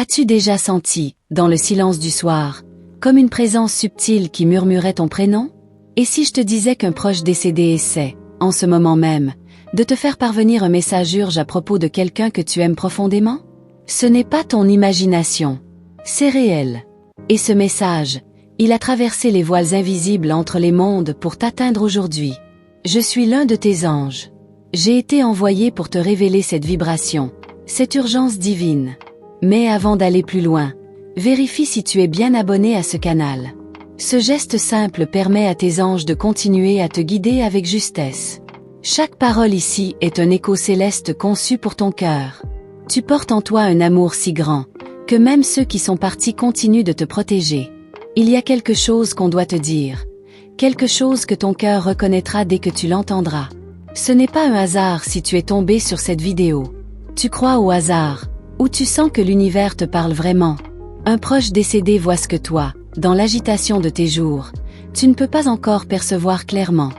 As-tu déjà senti, dans le silence du soir, comme une présence subtile qui murmurait ton prénom? Et si je te disais qu'un proche décédé essaie, en ce moment même, de te faire parvenir un message urgent à propos de quelqu'un que tu aimes profondément? Ce n'est pas ton imagination. C'est réel. Et ce message, il a traversé les voiles invisibles entre les mondes pour t'atteindre aujourd'hui. Je suis l'un de tes anges. J'ai été envoyé pour te révéler cette vibration, cette urgence divine. Mais avant d'aller plus loin, vérifie si tu es bien abonné à ce canal. Ce geste simple permet à tes anges de continuer à te guider avec justesse. Chaque parole ici est un écho céleste conçu pour ton cœur. Tu portes en toi un amour si grand, que même ceux qui sont partis continuent de te protéger. Il y a quelque chose qu'on doit te dire, quelque chose que ton cœur reconnaîtra dès que tu l'entendras. Ce n'est pas un hasard si tu es tombé sur cette vidéo. Tu crois au hasard, ou tu sens que l'univers te parle vraiment. Un proche décédé voit ce que toi, dans l'agitation de tes jours, tu ne peux pas encore percevoir clairement.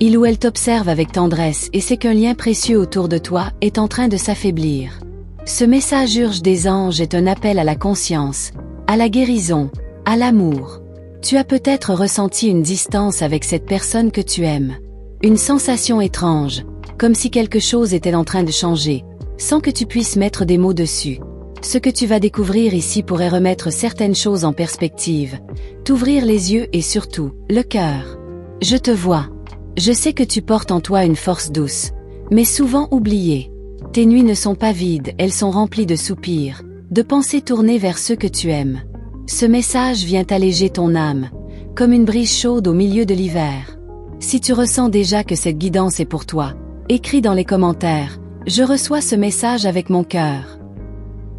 Il ou elle t'observe avec tendresse et sait qu'un lien précieux autour de toi est en train de s'affaiblir. Ce message urge des anges est un appel à la conscience, à la guérison, à l'amour. Tu as peut-être ressenti une distance avec cette personne que tu aimes. Une sensation étrange, comme si quelque chose était en train de changer, sans que tu puisses mettre des mots dessus. Ce que tu vas découvrir ici pourrait remettre certaines choses en perspective, t'ouvrir les yeux et surtout, le cœur. Je te vois. Je sais que tu portes en toi une force douce, mais souvent oubliée. Tes nuits ne sont pas vides, elles sont remplies de soupirs, de pensées tournées vers ceux que tu aimes. Ce message vient alléger ton âme, comme une brise chaude au milieu de l'hiver. Si tu ressens déjà que cette guidance est pour toi, écris dans les commentaires « Je reçois ce message avec mon cœur ».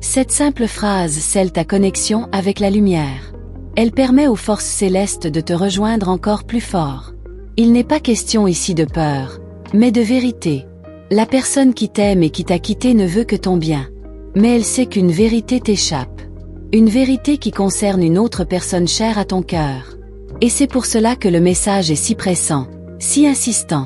Cette simple phrase scelle ta connexion avec la lumière. Elle permet aux forces célestes de te rejoindre encore plus fort. Il n'est pas question ici de peur, mais de vérité. La personne qui t'aime et qui t'a quitté ne veut que ton bien. Mais elle sait qu'une vérité t'échappe. Une vérité qui concerne une autre personne chère à ton cœur. Et c'est pour cela que le message est si pressant, si insistant.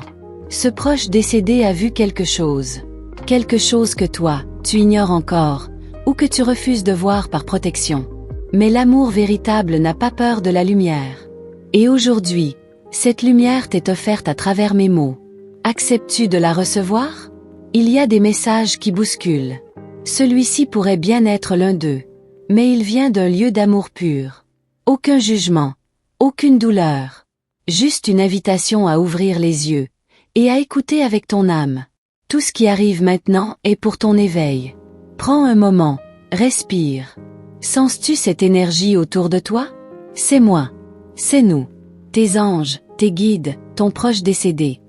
Ce proche décédé a vu quelque chose. Quelque chose que toi, tu ignores encore, ou que tu refuses de voir par protection. Mais l'amour véritable n'a pas peur de la lumière. Et aujourd'hui, cette lumière t'est offerte à travers mes mots. Acceptes-tu de la recevoir? Il y a des messages qui bousculent. Celui-ci pourrait bien être l'un d'eux. Mais il vient d'un lieu d'amour pur. Aucun jugement, aucune douleur. Juste une invitation à ouvrir les yeux, et à écouter avec ton âme. Tout ce qui arrive maintenant est pour ton éveil. Prends un moment, respire. Sens-tu cette énergie autour de toi? C'est moi. C'est nous. Tes anges, tes guides, ton proche décédé.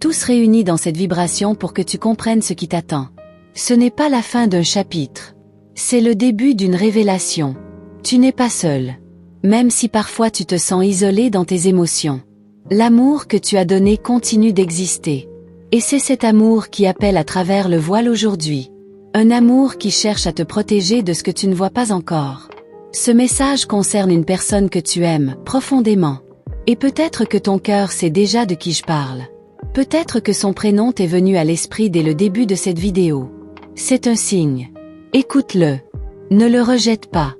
Tous réunis dans cette vibration pour que tu comprennes ce qui t'attend. Ce n'est pas la fin d'un chapitre. C'est le début d'une révélation. Tu n'es pas seul. Même si parfois tu te sens isolé dans tes émotions. L'amour que tu as donné continue d'exister. Et c'est cet amour qui appelle à travers le voile aujourd'hui. Un amour qui cherche à te protéger de ce que tu ne vois pas encore. Ce message concerne une personne que tu aimes profondément. Et peut-être que ton cœur sait déjà de qui je parle. Peut-être que son prénom t'est venu à l'esprit dès le début de cette vidéo. C'est un signe. Écoute-le. Ne le rejette pas.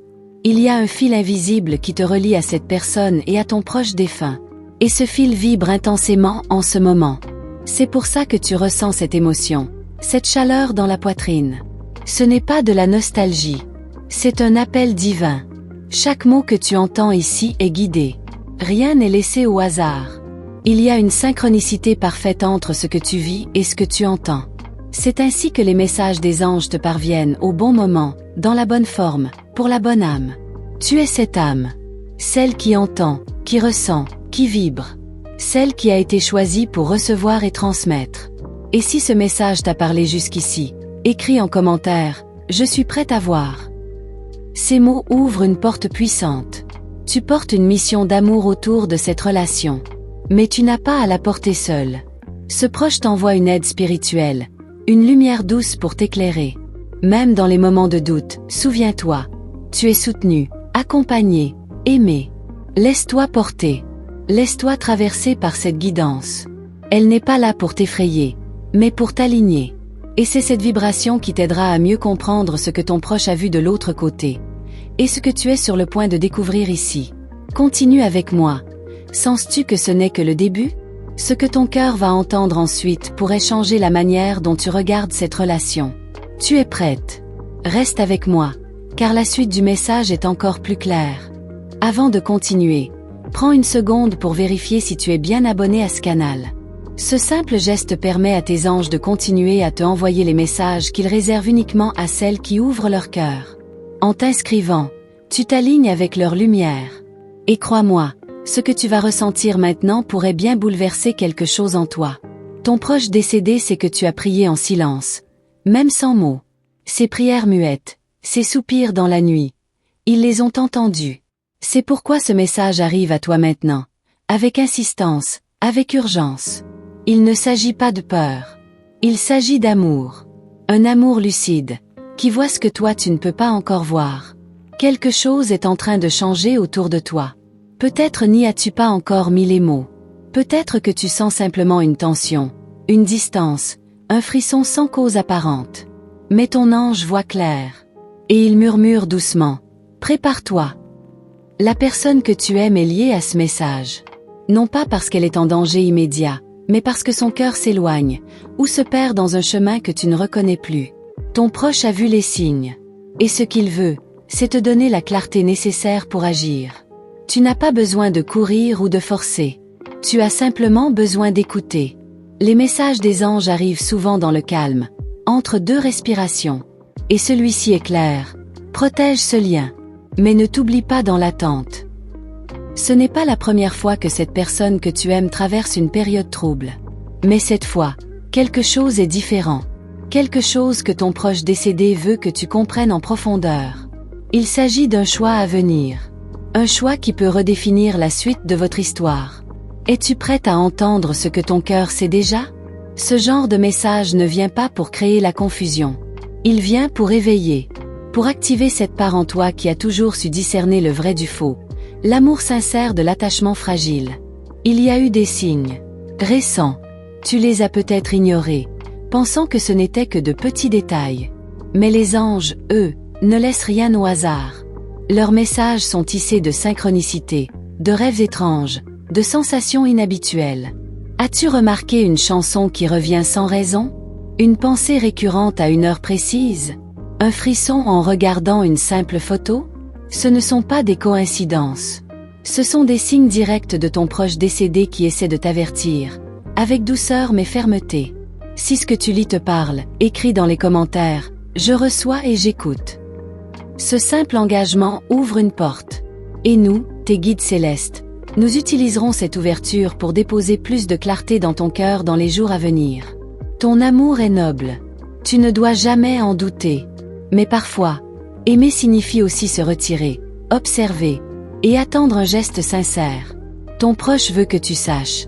Il y a un fil invisible qui te relie à cette personne et à ton proche défunt. Et ce fil vibre intensément en ce moment. C'est pour ça que tu ressens cette émotion, cette chaleur dans la poitrine. Ce n'est pas de la nostalgie. C'est un appel divin. Chaque mot que tu entends ici est guidé. Rien n'est laissé au hasard. Il y a une synchronicité parfaite entre ce que tu vis et ce que tu entends. C'est ainsi que les messages des anges te parviennent au bon moment, dans la bonne forme, pour la bonne âme. Tu es cette âme. Celle qui entend, qui ressent, qui vibre. Celle qui a été choisie pour recevoir et transmettre. Et si ce message t'a parlé jusqu'ici, écris en commentaire « Je suis prête à voir ». Ces mots ouvrent une porte puissante. Tu portes une mission d'amour autour de cette relation. Mais tu n'as pas à la porter seule. Ce proche t'envoie une aide spirituelle, une lumière douce pour t'éclairer. Même dans les moments de doute, souviens-toi. Tu es soutenu, accompagné, aimé. Laisse-toi porter. Laisse-toi traverser par cette guidance. Elle n'est pas là pour t'effrayer, mais pour t'aligner. Et c'est cette vibration qui t'aidera à mieux comprendre ce que ton proche a vu de l'autre côté. Et ce que tu es sur le point de découvrir ici. Continue avec moi. Sens-tu que ce n'est que le début? Ce que ton cœur va entendre ensuite pourrait changer la manière dont tu regardes cette relation. Tu es prête? Reste avec moi, car la suite du message est encore plus claire. Avant de continuer, prends une seconde pour vérifier si tu es bien abonné à ce canal. Ce simple geste permet à tes anges de continuer à te envoyer les messages qu'ils réservent uniquement à celles qui ouvrent leur cœur. En t'inscrivant, tu t'alignes avec leur lumière. Et crois-moi, ce que tu vas ressentir maintenant pourrait bien bouleverser quelque chose en toi. Ton proche décédé sait que tu as prié en silence, même sans mots. Ces prières muettes, ces soupirs dans la nuit, ils les ont entendus. C'est pourquoi ce message arrive à toi maintenant, avec insistance, avec urgence. Il ne s'agit pas de peur. Il s'agit d'amour. Un amour lucide, qui voit ce que toi tu ne peux pas encore voir. Quelque chose est en train de changer autour de toi. Peut-être n'y as-tu pas encore mis les mots. Peut-être que tu sens simplement une tension, une distance, un frisson sans cause apparente. Mais ton ange voit clair. Et il murmure doucement. Prépare-toi. La personne que tu aimes est liée à ce message. Non pas parce qu'elle est en danger immédiat, mais parce que son cœur s'éloigne, ou se perd dans un chemin que tu ne reconnais plus. Ton proche a vu les signes. Et ce qu'il veut, c'est te donner la clarté nécessaire pour agir. Tu n'as pas besoin de courir ou de forcer. Tu as simplement besoin d'écouter. Les messages des anges arrivent souvent dans le calme, entre deux respirations. Et celui-ci est clair. Protège ce lien. Mais ne t'oublie pas dans l'attente. Ce n'est pas la première fois que cette personne que tu aimes traverse une période trouble. Mais cette fois, quelque chose est différent. Quelque chose que ton proche décédé veut que tu comprennes en profondeur. Il s'agit d'un choix à venir. Un choix qui peut redéfinir la suite de votre histoire. Es-tu prête à entendre ce que ton cœur sait déjà? Ce genre de message ne vient pas pour créer la confusion. Il vient pour éveiller. Pour activer cette part en toi qui a toujours su discerner le vrai du faux. L'amour sincère de l'attachement fragile. Il y a eu des signes. Récents. Tu les as peut-être ignorés, pensant que ce n'était que de petits détails. Mais les anges, eux, ne laissent rien au hasard. Leurs messages sont tissés de synchronicité, de rêves étranges, de sensations inhabituelles. As-tu remarqué une chanson qui revient sans raison? Une pensée récurrente à une heure précise? Un frisson en regardant une simple photo? Ce ne sont pas des coïncidences. Ce sont des signes directs de ton proche décédé qui essaie de t'avertir, avec douceur mais fermeté. Si ce que tu lis te parle, écris dans les commentaires « Je reçois et j'écoute ». Ce simple engagement ouvre une porte. Et nous, tes guides célestes, nous utiliserons cette ouverture pour déposer plus de clarté dans ton cœur dans les jours à venir. Ton amour est noble. Tu ne dois jamais en douter. Mais parfois, aimer signifie aussi se retirer, observer, et attendre un geste sincère. Ton proche veut que tu saches.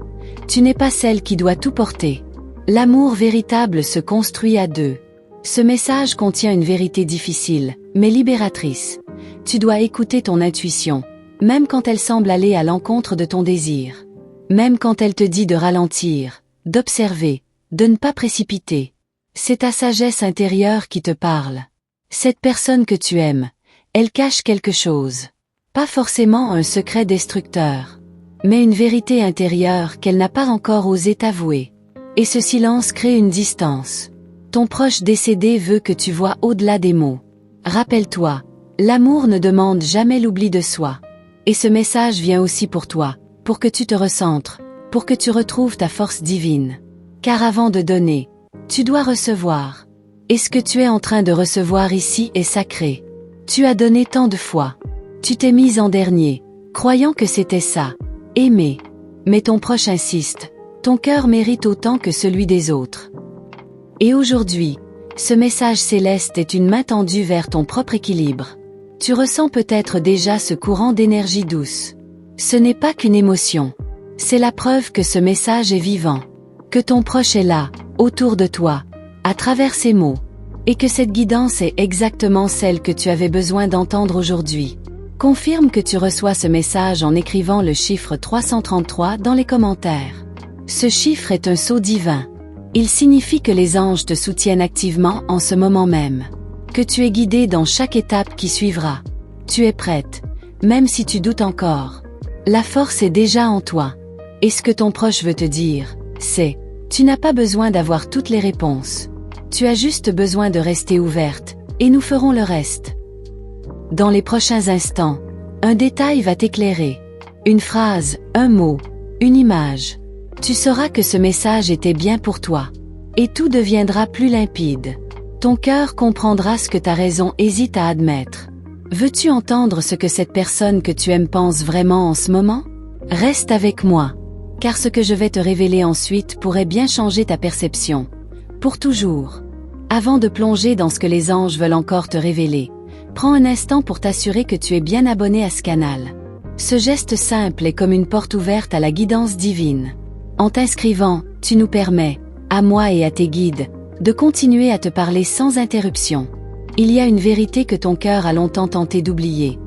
Tu n'es pas celle qui doit tout porter. L'amour véritable se construit à deux. Ce message contient une vérité difficile, mais libératrice. Tu dois écouter ton intuition, même quand elle semble aller à l'encontre de ton désir. Même quand elle te dit de ralentir, d'observer, de ne pas précipiter. C'est ta sagesse intérieure qui te parle. Cette personne que tu aimes, elle cache quelque chose. Pas forcément un secret destructeur, mais une vérité intérieure qu'elle n'a pas encore osé t'avouer. Et ce silence crée une distance. Ton proche décédé veut que tu vois au-delà des mots. Rappelle-toi, l'amour ne demande jamais l'oubli de soi. Et ce message vient aussi pour toi, pour que tu te recentres, pour que tu retrouves ta force divine. Car avant de donner, tu dois recevoir. Et ce que tu es en train de recevoir ici est sacré. Tu as donné tant de fois. Tu t'es mise en dernier, croyant que c'était ça, aimer. Mais ton proche insiste, ton cœur mérite autant que celui des autres. Et aujourd'hui, ce message céleste est une main tendue vers ton propre équilibre. Tu ressens peut-être déjà ce courant d'énergie douce. Ce n'est pas qu'une émotion. C'est la preuve que ce message est vivant. Que ton proche est là, autour de toi, à travers ces mots, et que cette guidance est exactement celle que tu avais besoin d'entendre aujourd'hui. Confirme que tu reçois ce message en écrivant le chiffre 333 dans les commentaires. Ce chiffre est un sceau divin. Il signifie que les anges te soutiennent activement en ce moment même. Que tu es guidé dans chaque étape qui suivra. Tu es prête, même si tu doutes encore. La force est déjà en toi. Et ce que ton proche veut te dire, c'est, tu n'as pas besoin d'avoir toutes les réponses. Tu as juste besoin de rester ouverte, et nous ferons le reste. Dans les prochains instants, un détail va t'éclairer. Une phrase, un mot, une image. Tu sauras que ce message était bien pour toi. Et tout deviendra plus limpide. Ton cœur comprendra ce que ta raison hésite à admettre. Veux-tu entendre ce que cette personne que tu aimes pense vraiment en ce moment? Reste avec moi. Car ce que je vais te révéler ensuite pourrait bien changer ta perception. Pour toujours. Avant de plonger dans ce que les anges veulent encore te révéler, prends un instant pour t'assurer que tu es bien abonné à ce canal. Ce geste simple est comme une porte ouverte à la guidance divine. En t'inscrivant, tu nous permets, à moi et à tes guides, de continuer à te parler sans interruption. Il y a une vérité que ton cœur a longtemps tenté d'oublier,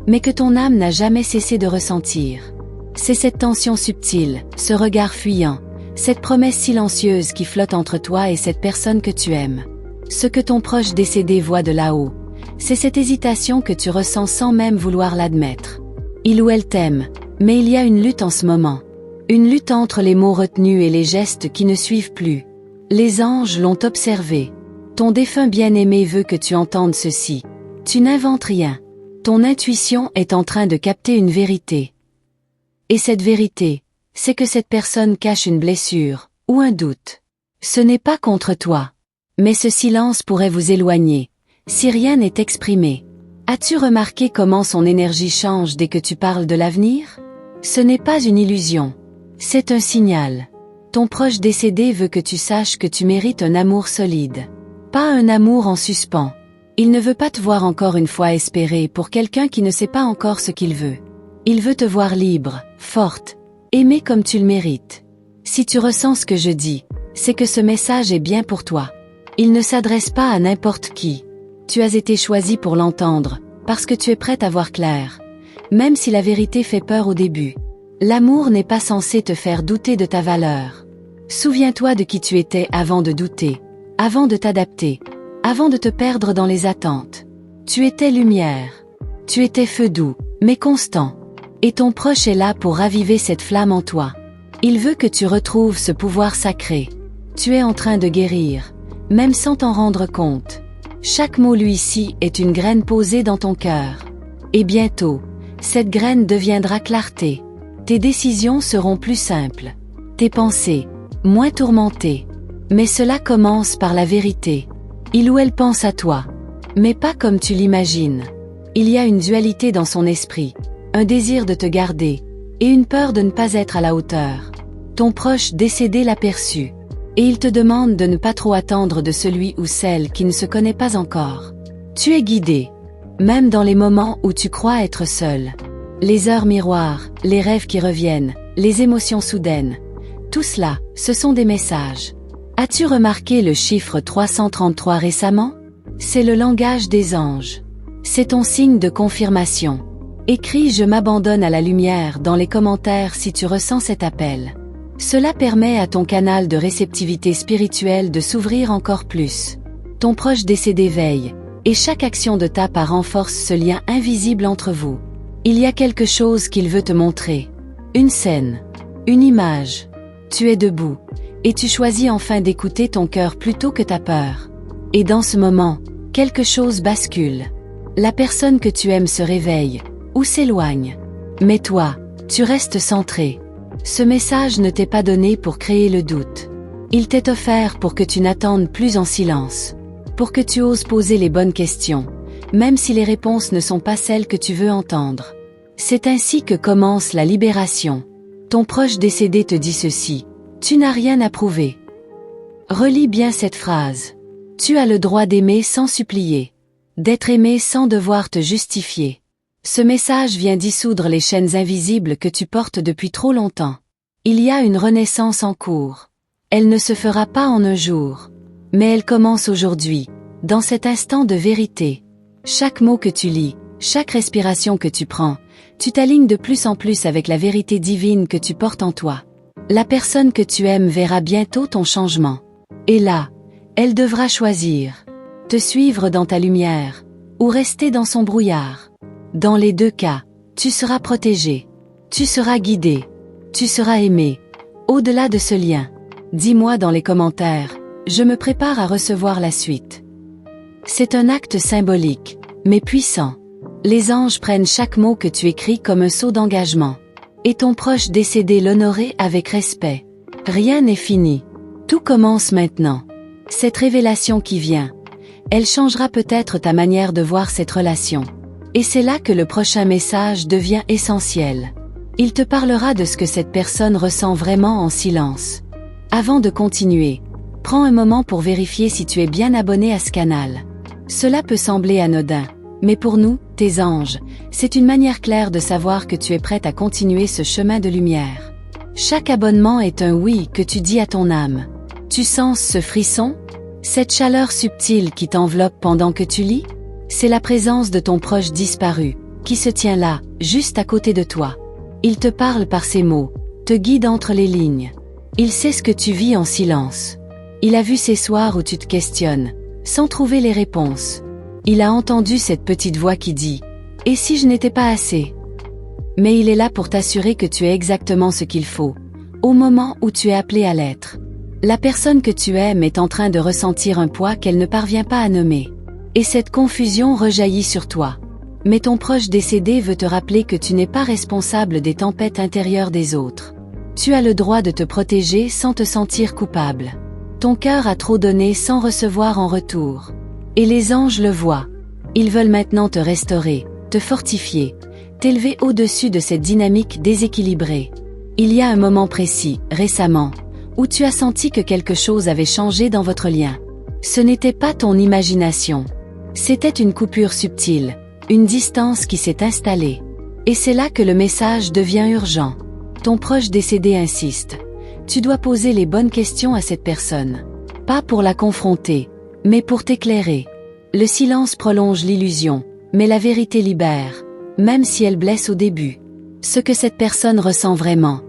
mais que ton âme n'a jamais cessé de ressentir. C'est cette tension subtile, ce regard fuyant, cette promesse silencieuse qui flotte entre toi et cette personne que tu aimes. Ce que ton proche décédé voit de là-haut, c'est cette hésitation que tu ressens sans même vouloir l'admettre. Il ou elle t'aime, mais il y a une lutte en ce moment. Une lutte entre les mots retenus et les gestes qui ne suivent plus. Les anges l'ont observé. Ton défunt bien-aimé veut que tu entendes ceci. Tu n'inventes rien. Ton intuition est en train de capter une vérité. Et cette vérité, c'est que cette personne cache une blessure, ou un doute. Ce n'est pas contre toi. Mais ce silence pourrait vous éloigner, si rien n'est exprimé. As-tu remarqué comment son énergie change dès que tu parles de l'avenir? Ce n'est pas une illusion. C'est un signal. Ton proche décédé veut que tu saches que tu mérites un amour solide. Pas un amour en suspens. Il ne veut pas te voir encore une fois espérer pour quelqu'un qui ne sait pas encore ce qu'il veut. Il veut te voir libre, forte, aimée comme tu le mérites. Si tu ressens ce que je dis, c'est que ce message est bien pour toi. Il ne s'adresse pas à n'importe qui. Tu as été choisi pour l'entendre, parce que tu es prête à voir clair. Même si la vérité fait peur au début. L'amour n'est pas censé te faire douter de ta valeur. Souviens-toi de qui tu étais avant de douter, avant de t'adapter, avant de te perdre dans les attentes. Tu étais lumière. Tu étais feu doux, mais constant. Et ton proche est là pour raviver cette flamme en toi. Il veut que tu retrouves ce pouvoir sacré. Tu es en train de guérir, même sans t'en rendre compte. Chaque mot lui-ci est une graine posée dans ton cœur. Et bientôt, cette graine deviendra clarté. Tes décisions seront plus simples. Tes pensées, moins tourmentées. Mais cela commence par la vérité. Il ou elle pense à toi. Mais pas comme tu l'imagines. Il y a une dualité dans son esprit. Un désir de te garder, et une peur de ne pas être à la hauteur. Ton proche décédé l'a perçu, et il te demande de ne pas trop attendre de celui ou celle qui ne se connaît pas encore. Tu es guidé, même dans les moments où tu crois être seul. Les heures miroirs, les rêves qui reviennent, les émotions soudaines. Tout cela, ce sont des messages. As-tu remarqué le chiffre 333 récemment? C'est le langage des anges. C'est ton signe de confirmation. Écris « Je m'abandonne à la lumière » dans les commentaires si tu ressens cet appel. Cela permet à ton canal de réceptivité spirituelle de s'ouvrir encore plus. Ton proche décédé veille, et chaque action de ta part renforce ce lien invisible entre vous. Il y a quelque chose qu'il veut te montrer. Une scène. Une image. Tu es debout, et tu choisis enfin d'écouter ton cœur plutôt que ta peur. Et dans ce moment, quelque chose bascule. La personne que tu aimes se réveille, ou s'éloigne. Mais toi, tu restes centré. Ce message ne t'est pas donné pour créer le doute. Il t'est offert pour que tu n'attendes plus en silence. Pour que tu oses poser les bonnes questions, même si les réponses ne sont pas celles que tu veux entendre. C'est ainsi que commence la libération. Ton proche décédé te dit ceci. Tu n'as rien à prouver. Relis bien cette phrase. Tu as le droit d'aimer sans supplier. D'être aimé sans devoir te justifier. Ce message vient dissoudre les chaînes invisibles que tu portes depuis trop longtemps. Il y a une renaissance en cours. Elle ne se fera pas en un jour. Mais elle commence aujourd'hui, dans cet instant de vérité. Chaque mot que tu lis, chaque respiration que tu prends, tu t'alignes de plus en plus avec la vérité divine que tu portes en toi. La personne que tu aimes verra bientôt ton changement. Et là, elle devra choisir. Te suivre dans ta lumière, ou rester dans son brouillard. Dans les deux cas, tu seras protégé. Tu seras guidé. Tu seras aimé. Au-delà de ce lien, dis-moi dans les commentaires, je me prépare à recevoir la suite. C'est un acte symbolique, mais puissant. Les anges prennent chaque mot que tu écris comme un sceau d'engagement. Et ton proche décédé l'honorer avec respect. Rien n'est fini. Tout commence maintenant. Cette révélation qui vient, elle changera peut-être ta manière de voir cette relation. Et c'est là que le prochain message devient essentiel. Il te parlera de ce que cette personne ressent vraiment en silence. Avant de continuer, prends un moment pour vérifier si tu es bien abonné à ce canal. Cela peut sembler anodin, mais pour nous, tes anges, c'est une manière claire de savoir que tu es prête à continuer ce chemin de lumière. Chaque abonnement est un oui que tu dis à ton âme. Tu sens ce frisson? Cette chaleur subtile qui t'enveloppe pendant que tu lis? C'est la présence de ton proche disparu, qui se tient là, juste à côté de toi. Il te parle par ses mots, te guide entre les lignes. Il sait ce que tu vis en silence. Il a vu ces soirs où tu te questionnes, sans trouver les réponses. Il a entendu cette petite voix qui dit « Et si je n'étais pas assez ?» Mais il est là pour t'assurer que tu es exactement ce qu'il faut, au moment où tu es appelé à l'être. La personne que tu aimes est en train de ressentir un poids qu'elle ne parvient pas à nommer. Et cette confusion rejaillit sur toi. Mais ton proche décédé veut te rappeler que tu n'es pas responsable des tempêtes intérieures des autres. Tu as le droit de te protéger sans te sentir coupable. Ton cœur a trop donné sans recevoir en retour. Et les anges le voient. Ils veulent maintenant te restaurer, te fortifier, t'élever au-dessus de cette dynamique déséquilibrée. Il y a un moment précis, récemment, où tu as senti que quelque chose avait changé dans votre lien. Ce n'était pas ton imagination. C'était une coupure subtile, une distance qui s'est installée. Et c'est là que le message devient urgent. Ton proche décédé insiste. Tu dois poser les bonnes questions à cette personne. Pas pour la confronter, mais pour t'éclairer. Le silence prolonge l'illusion, mais la vérité libère, même si elle blesse au début. Ce que cette personne ressent vraiment,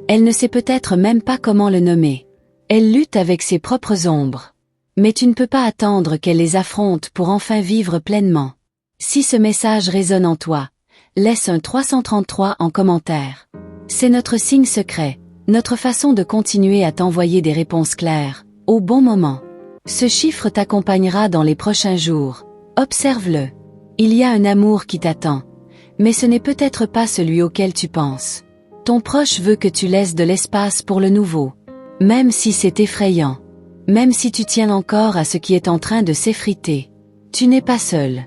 elle ne sait peut-être même pas comment le nommer. Elle lutte avec ses propres ombres. Mais tu ne peux pas attendre qu'elle les affronte pour enfin vivre pleinement. Si ce message résonne en toi, laisse un 333 en commentaire. C'est notre signe secret, notre façon de continuer à t'envoyer des réponses claires, au bon moment. Ce chiffre t'accompagnera dans les prochains jours. Observe-le. Il y a un amour qui t'attend. Mais ce n'est peut-être pas celui auquel tu penses. Ton proche veut que tu laisses de l'espace pour le nouveau. Même si c'est effrayant. Même si tu tiens encore à ce qui est en train de s'effriter. Tu n'es pas seul.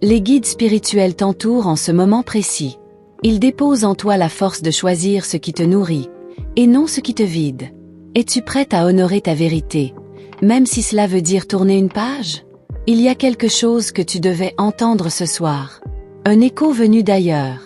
Les guides spirituels t'entourent en ce moment précis. Ils déposent en toi la force de choisir ce qui te nourrit, et non ce qui te vide. Es-tu prête à honorer ta vérité? Même si cela veut dire tourner une page? Il y a quelque chose que tu devais entendre ce soir. Un écho venu d'ailleurs.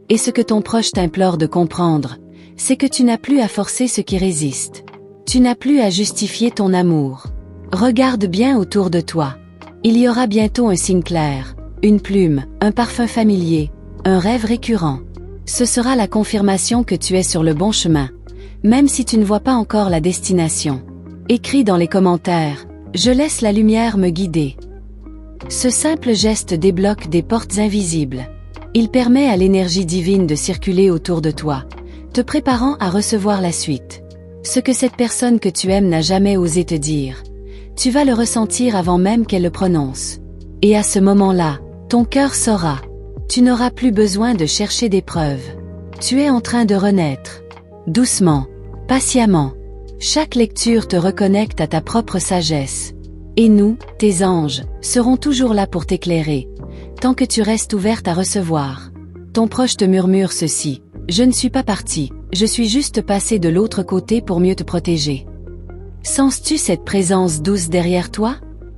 Et ce que ton proche t'implore de comprendre, c'est que tu n'as plus à forcer ce qui résiste. Tu n'as plus à justifier ton amour. Regarde bien autour de toi. Il y aura bientôt un signe clair, une plume, un parfum familier, un rêve récurrent. Ce sera la confirmation que tu es sur le bon chemin, même si tu ne vois pas encore la destination. Écris dans les commentaires, je laisse la lumière me guider. Ce simple geste débloque des portes invisibles. Il permet à l'énergie divine de circuler autour de toi, te préparant à recevoir la suite. Ce que cette personne que tu aimes n'a jamais osé te dire, tu vas le ressentir avant même qu'elle le prononce. Et à ce moment-là, ton cœur saura. Tu n'auras plus besoin de chercher des preuves. Tu es en train de renaître. Doucement, patiemment. Chaque lecture te reconnecte à ta propre sagesse. Et nous, tes anges, serons toujours là pour t'éclairer, tant que tu restes ouverte à recevoir. Ton proche te murmure ceci, « Je ne suis pas parti, je suis juste passé de l'autre côté pour mieux te protéger. » Sens-tu cette présence douce derrière toi?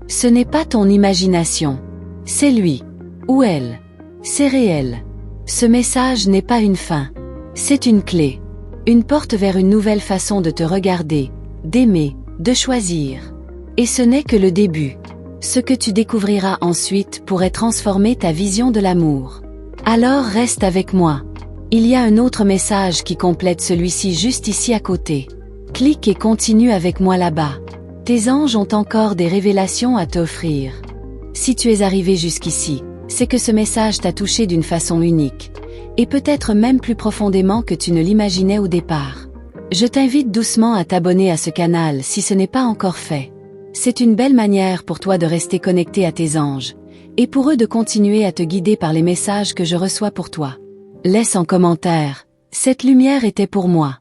Ce n'est pas ton imagination. C'est lui. Ou elle. C'est réel. Ce message n'est pas une fin. C'est une clé. Une porte vers une nouvelle façon de te regarder, d'aimer, de choisir. Et ce n'est que le début. Ce que tu découvriras ensuite pourrait transformer ta vision de l'amour. Alors reste avec moi. Il y a un autre message qui complète celui-ci juste ici à côté. Clique et continue avec moi là-bas. Tes anges ont encore des révélations à t'offrir. Si tu es arrivé jusqu'ici, c'est que ce message t'a touché d'une façon unique, et peut-être même plus profondément que tu ne l'imaginais au départ. Je t'invite doucement à t'abonner à ce canal si ce n'est pas encore fait. C'est une belle manière pour toi de rester connecté à tes anges, et pour eux de continuer à te guider par les messages que je reçois pour toi. Laisse en commentaire, cette lumière était pour moi.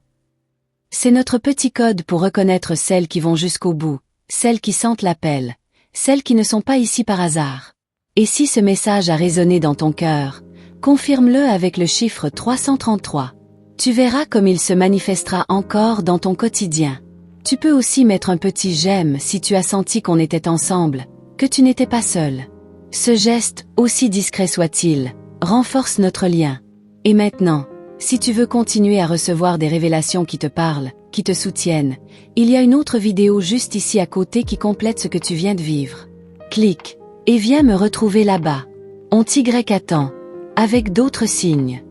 C'est notre petit code pour reconnaître celles qui vont jusqu'au bout, celles qui sentent l'appel, celles qui ne sont pas ici par hasard. Et si ce message a résonné dans ton cœur, confirme-le avec le chiffre 333. Tu verras comme il se manifestera encore dans ton quotidien. Tu peux aussi mettre un petit j'aime si tu as senti qu'on était ensemble, que tu n'étais pas seul. Ce geste, aussi discret soit-il, renforce notre lien. Et maintenant, si tu veux continuer à recevoir des révélations qui te parlent, qui te soutiennent, il y a une autre vidéo juste ici à côté qui complète ce que tu viens de vivre. Clique, et viens me retrouver là-bas. On t'y attend, avec d'autres signes.